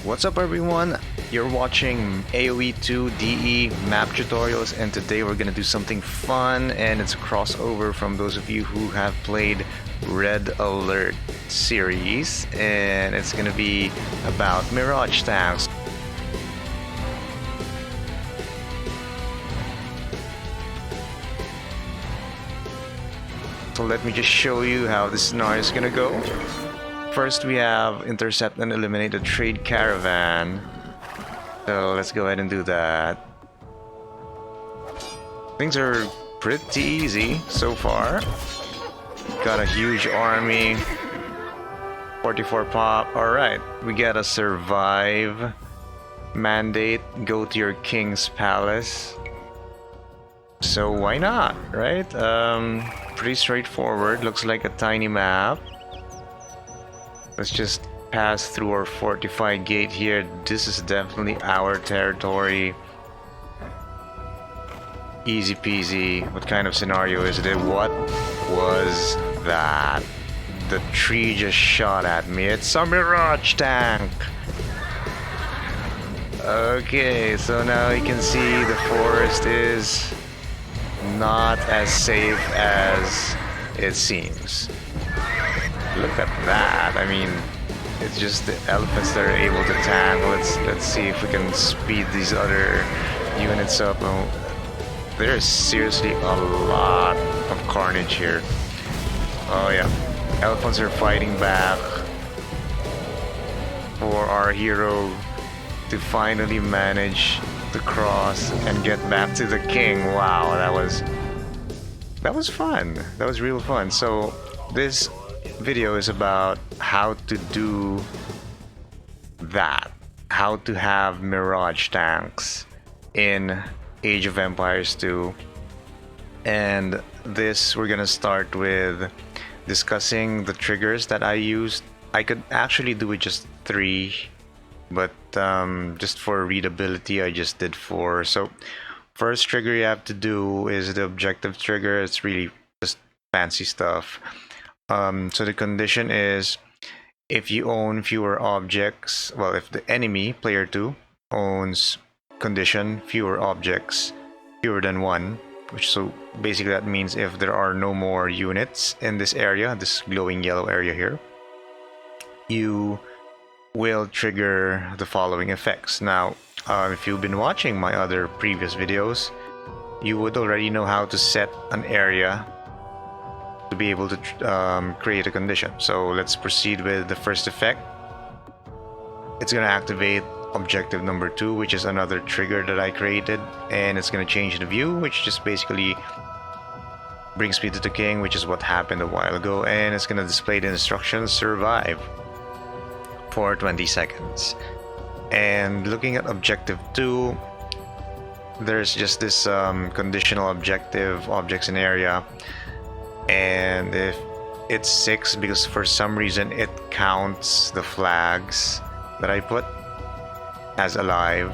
What's up everyone? You're watching AOE2DE map tutorials, and today we're gonna do something fun, and it's a crossover from those of you who have played Red Alert series, and it's gonna be about Mirage Tanks. So let me just show you how this scenario is gonna go. First, we have intercept and eliminate the trade caravan. So let's go ahead and do that. Things are pretty easy so far. Got a huge army. 44 pop. Alright, we got a survive mandate. Go to your king's palace. So why not, right? Pretty straightforward. Looks like a tiny map. Let's just pass through our fortified gate here. This is definitely our territory. Easy peasy. What kind of scenario is it? What was that? The tree just shot at me. It's a Mirage tank! Okay, so now you can see the forest is not as safe as it seems. Look at that. I mean, it's just the elephants that are able to tank. Let's see if we can speed these other units up. There's seriously a lot of carnage here. Oh yeah, elephants are fighting back for our hero to finally manage to cross and get back to the king. Wow, that was fun. That was real fun. So this video is about how to do that, how to have Mirage tanks in Age of Empires 2. And this, we're gonna start with discussing the triggers that I used. I could actually do it just 3, but just for readability I just did 4. So first trigger you have to do is the objective trigger. It's really just fancy stuff. So the condition is if you own fewer objects, well, if the enemy, player 2, owns condition fewer objects, fewer than 1, which so basically that means if there are no more units in this area, this glowing yellow area here, you will trigger the following effects. Now, if you've been watching my other previous videos, you would already know how to set an area to be able to create a condition. So let's proceed with the first effect. It's going to activate objective number 2, which is another trigger that I created, and it's going to change the view, which just basically brings me to the king, which is what happened a while ago, and it's going to display the instructions survive for 20 seconds. And looking at objective 2, there's just this conditional objective, objects in area, and if it's 6, because for some reason it counts the flags that I put as alive,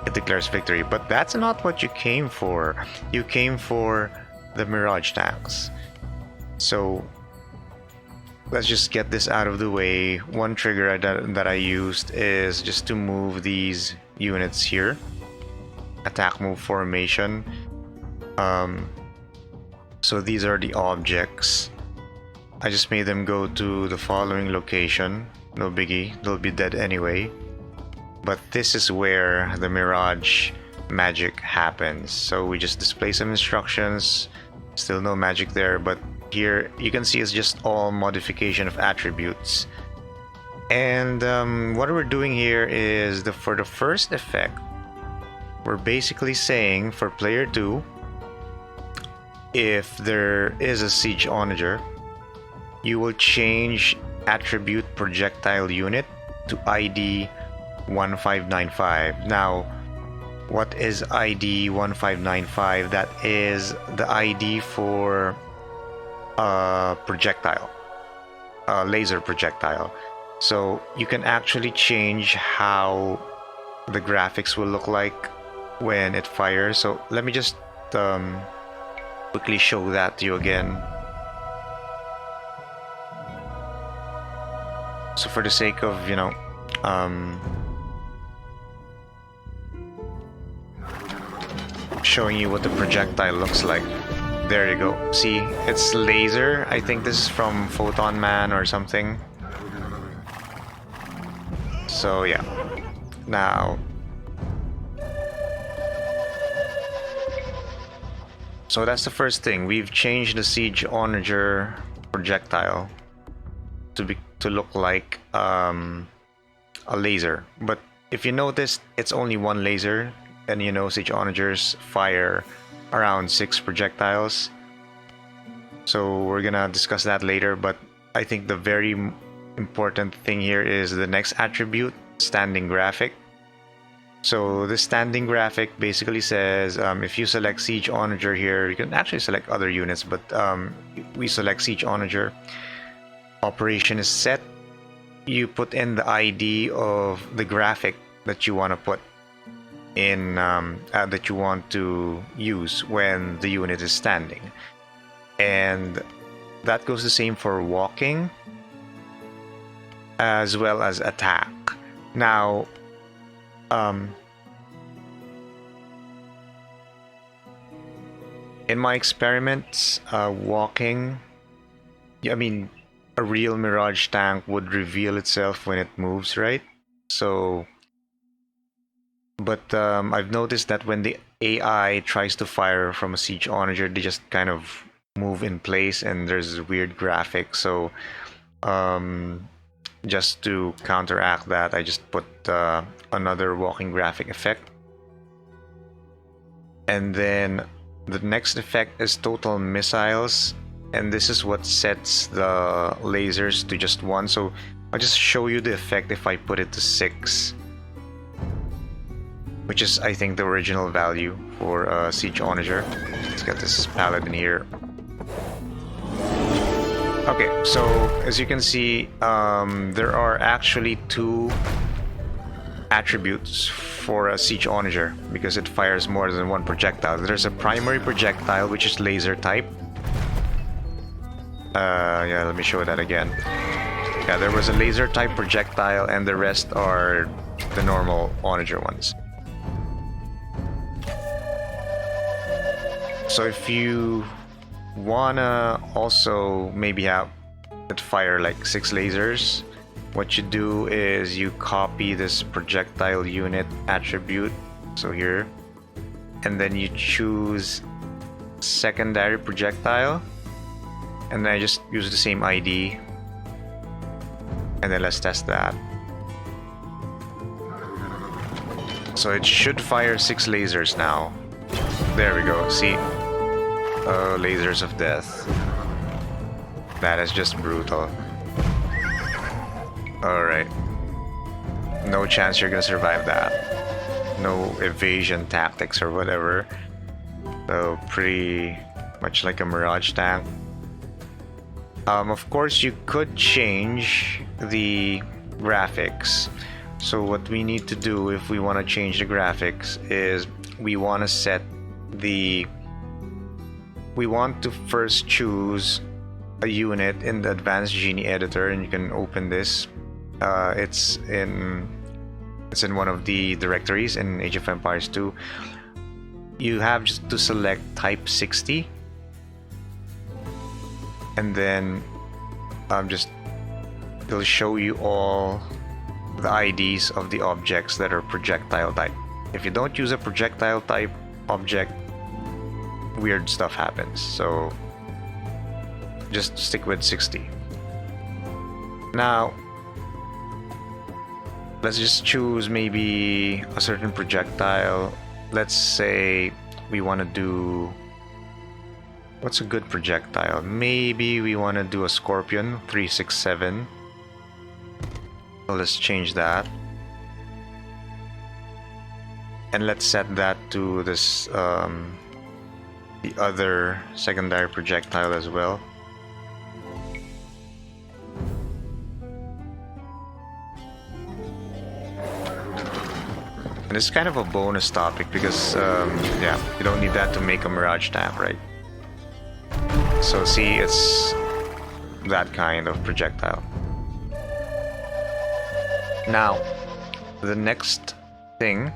it declares victory. But that's not what you came for. You came for the Mirage tanks. So let's just get this out of the way. One trigger that I used is just to move these units here. Attack move formation. So these are the objects. I just made them go to the following location. No biggie, they'll be dead anyway. But this is where the Mirage magic happens. So we just display some instructions. Still no magic there, but here you can see it's just all modification of attributes. And what we're doing here is for the first effect, we're basically saying for player 2, if there is a siege onager, you will change attribute projectile unit to ID 1595. Now, what is ID 1595? That is the ID for projectile, laser projectile. So you can actually change how the graphics will look like when it fires. So let me just quickly show that to you again. So for the sake of, showing you what the projectile looks like. There you go. See, it's laser. I think this is from Photon Man or something. So yeah. Now, so that's the first thing. We've changed the Siege Onager projectile to look like a laser. But if you notice, it's only one laser, and you know Siege Onagers fire around 6 projectiles. So we're gonna discuss that later. But I think the very important thing here is the next attribute, standing graphic. So this standing graphic basically says if you select Siege Onager here, you can actually select other units, but we select Siege Onager. Operation is set. You put in the ID of the graphic that you want to put in, that you want to use when the unit is standing, and that goes the same for walking as well as attack. Now, in my experiments, walking, I mean, a real Mirage tank would reveal itself when it moves, right? So, but I've noticed that when the AI tries to fire from a Siege Onager, they just kind of move in place, and there's weird graphics. So, just to counteract that, I just put another walking graphic effect. And then the next effect is total missiles, and this is what sets the lasers to just 1. So I'll just show you the effect if I put it to 6, which is, I think, the original value for Siege Onager. Let's get this paladin here. Okay, so as you can see, there are actually 2 attributes for a Siege Onager because it fires more than 1 projectile. There's a primary projectile, which is laser type. Yeah, let me show that again. Yeah, there was a laser type projectile, and the rest are the normal Onager ones. So if you wanna also maybe have it fire like 6 lasers, what you do is you copy this projectile unit attribute, so here, and then you choose secondary projectile, and then I just use the same ID, and then let's test that. So it should fire 6 lasers now. There we go, see? Lasers of death. That is just brutal. Alright. No chance you're gonna survive that. No evasion tactics or whatever. So pretty much like a Mirage tank. Of course, you could change the graphics. So what we need to do if we want to change the graphics is we want to set the... We want to first choose a unit in the Advanced Genie editor, and you can open this. It's in one of the directories in Age of Empires 2. You have just to select type 60, and then it'll show you all the IDs of the objects that are projectile type. If you don't use a projectile type object, weird stuff happens. So just stick with 60. Now let's just choose maybe a certain projectile. Let's say we want to do... What's a good projectile? Maybe we want to do a Scorpion 367. So let's change that. And let's set that to this the other secondary projectile as well. And it's kind of a bonus topic because yeah, you don't need that to make a Mirage tank, right? So see, it's that kind of projectile. Now, the next thing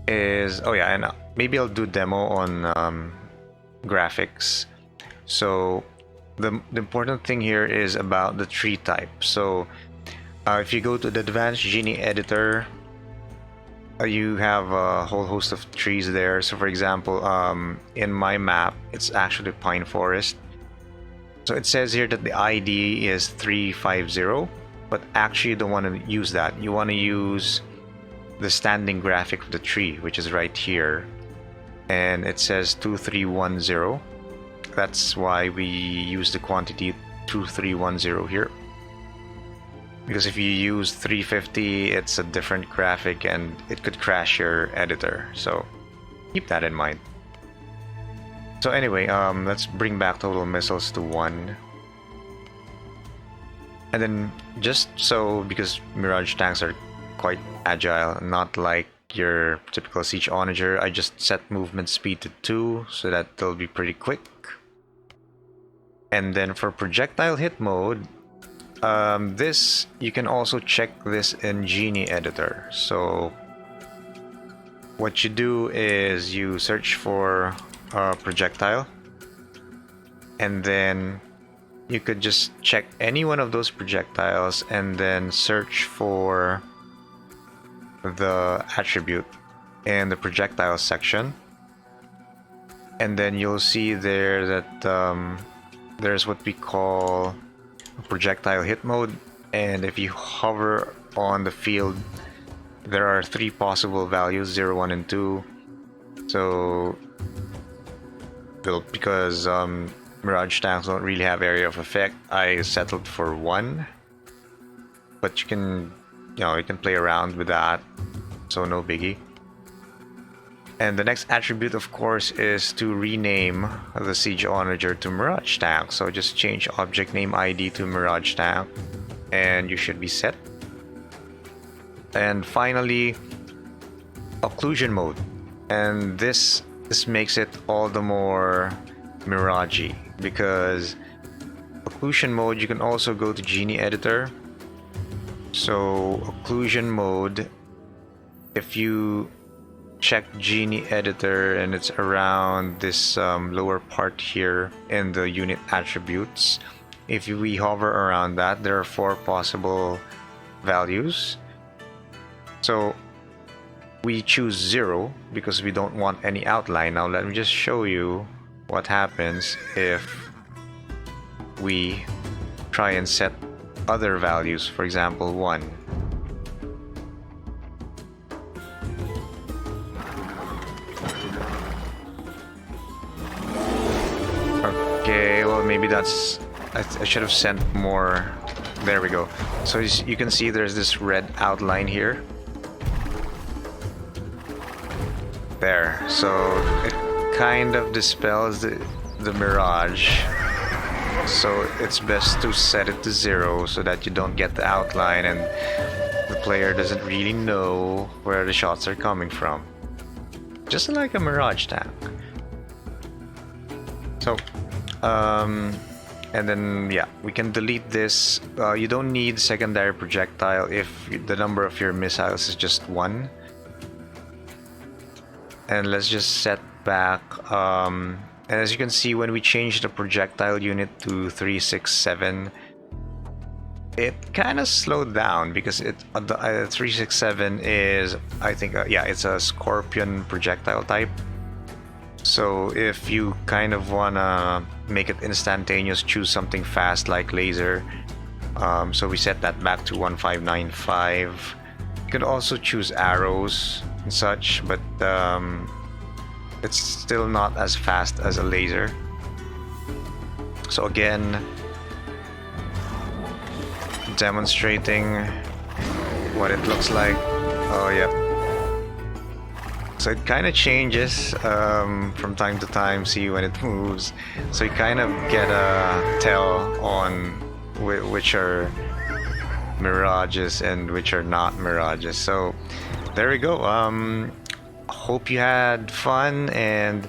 is, oh yeah, and maybe I'll do demo on graphics. So the important thing here is about the tree type. So if you go to the advanced genie editor, you have a whole host of trees there. So for example, in my map, it's actually pine forest. So it says here that the ID is 350, but actually you don't want to use that. You want to use the standing graphic of the tree, which is right here, and it says 2310. That's why we use the quantity 2310 here, because if you use 350, it's a different graphic and it could crash your editor, so keep that in mind. So anyway, let's bring back total missiles to 1. And then just so, because Mirage Tanks are quite agile, not like your typical siege onager, I just set movement speed to 2 so that they'll be pretty quick. And then for projectile hit mode, this, you can also check this in Genie Editor. So what you do is you search for projectile, and then you could just check any one of those projectiles and then search for the attribute in the projectile section, and then you'll see there that there's what we call projectile hit mode, and if you hover on the field, there are 3 possible values, 0, 1, and 2. So because Mirage Tanks don't really have area of effect, I settled for 1, but you can play around with that, so no biggie. And the next attribute, of course, is to rename the Siege Onager to Mirage Tank. So just change object name ID to Mirage Tank, and you should be set. And finally, Occlusion mode, and this makes it all the more Mirage-y, because Occlusion mode, you can also go to Genie Editor. So Occlusion mode, if you check Genie Editor and it's around this lower part here in the unit attributes, if we hover around that, there are 4 possible values. So we choose 0 because we don't want any outline. Now let me just show you what happens if we try and set other values, for example 1. Okay, well maybe that's, I should have sent more. There we go. So you can see there's this red outline here. There, so it kind of dispels the mirage. So it's best to set it to 0 so that you don't get the outline and the player doesn't really know where the shots are coming from. Just like a Mirage Tank. So, and then yeah, we can delete this. You don't need secondary projectile if the number of your missiles is just 1. And let's just set back, and as you can see, when we change the projectile unit to 367, it kind of slowed down, because it 367 is, I think, yeah, it's a Scorpion projectile type. So if you kind of wanna make it instantaneous, choose something fast like laser. So we set that back to 1595. You could also choose arrows and such, but it's still not as fast as a laser. So again, demonstrating what it looks like. Oh yeah. So it kind of changes from time to time. See when it moves. So you kind of get a tell on which are mirages and which are not mirages. So there we go. Hope you had fun, and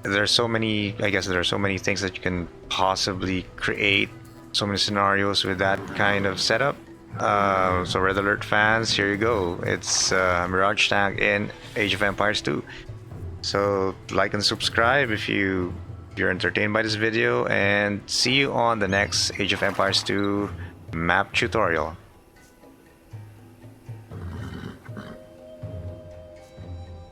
there's so many, I guess there are so many things that you can possibly create, so many scenarios with that kind of setup. So Red Alert fans, here you go. It's Mirage Tank in Age of Empires 2. So like and subscribe if you're entertained by this video, and see you on the next Age of Empires 2 map tutorial.